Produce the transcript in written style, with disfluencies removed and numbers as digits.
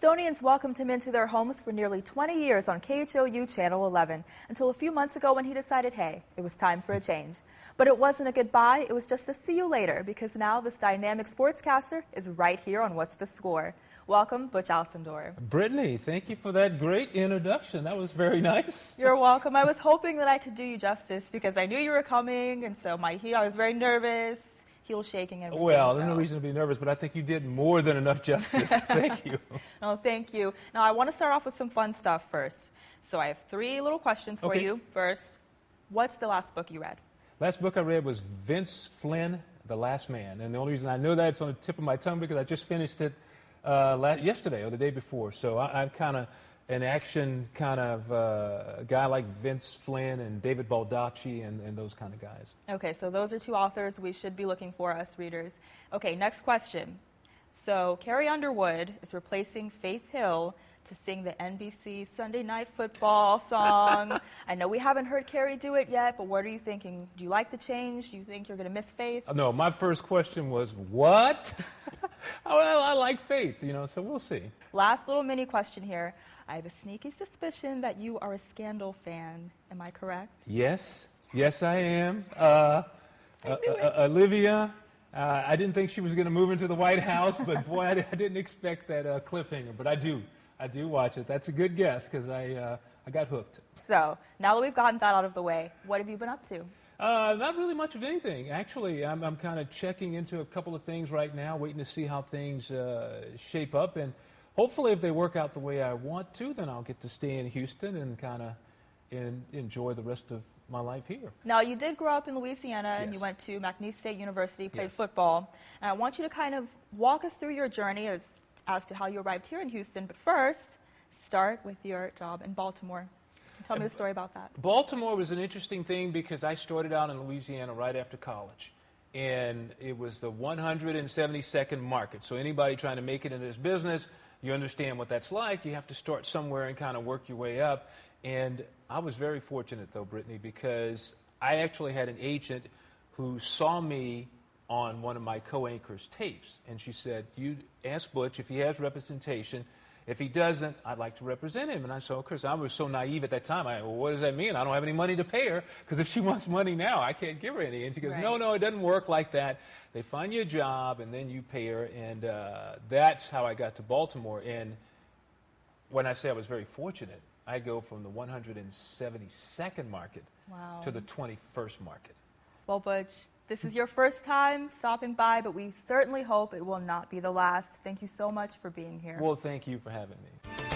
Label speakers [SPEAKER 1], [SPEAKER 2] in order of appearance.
[SPEAKER 1] Houstonians welcomed him into their homes for nearly 20 years on KHOU Channel 11, until a few months ago when he decided, hey, it was time for a change. But it wasn't a goodbye, it was just a see you later, because now this dynamic sportscaster is right here on What's the Score. Welcome, Butch Alsandor.
[SPEAKER 2] Brittany, thank you for that great introduction. That was very nice.
[SPEAKER 1] You're welcome. I was hoping that I could do you justice because I knew you were coming, and so I was very nervous. Heel shaking and everything.
[SPEAKER 2] Well, there's no reason to be nervous, but I think you did more than enough justice. Thank you.
[SPEAKER 1] Oh, thank you. Now, I want to start off with some fun stuff first. So I have 3 little questions for you. First, what's the last book you read?
[SPEAKER 2] Last book I read was Vince Flynn, The Last Man. And the only reason I know that it's on the tip of my tongue because I just finished it yesterday or the day before. So I'm kind of an action kind of guy like Vince Flynn and David Baldacci and those kind of guys. Okay, so those are 2 authors we should be looking for, us readers. Okay, next question. So Carrie Underwood is replacing Faith Hill to sing the NBC Sunday Night Football song. I know we haven't heard Carrie do it yet, but what are you thinking? Do you like the change? Do you think you're going to miss Faith? No, my first question was, what? Well, I like Faith, so we'll see. Last little mini question here. I have a sneaky suspicion that you are a Scandal fan. Am I correct? Yes. Yes, I am. Olivia, I didn't think she was going to move into the White House, but boy, I didn't expect that cliffhanger. But I do watch it. That's a good guess because I got hooked. So now that we've gotten that out of the way, what have you been up to? Not really much of anything. Actually, I'm kind of checking into a couple of things right now, waiting to see how things shape up. And hopefully, if they work out the way I want to, then I'll get to stay in Houston and kind of enjoy the rest of my life here. Now, you did grow up in Louisiana, and you went to McNeese State University, played football. And I want you to kind of walk us through your journey as to how you arrived here in Houston. But first, start with your job in Baltimore. Tell me the story about that. Baltimore was an interesting thing because I started out in Louisiana right after college. And it was the 172nd market. So anybody trying to make it in this business, you understand what that's like. You have to start somewhere and kind of work your way up. And I was very fortunate, though, Brittany, because I actually had an agent who saw me on one of my co-anchors' tapes. And she said, you ask Butch if he has representation. If he doesn't, I'd like to represent him. And I said, of course, I was so naive at that time. Well, what does that mean? I don't have any money to pay her because if she wants money now, I can't give her any. And she goes, no, it doesn't work like that. They find you a job, and then you pay her. And that's how I got to Baltimore. And when I say I was very fortunate, I go from the 172nd market to the 21st market. Well, Butch, this is your first time stopping by, but we certainly hope it will not be the last. Thank you so much for being here. Well, thank you for having me.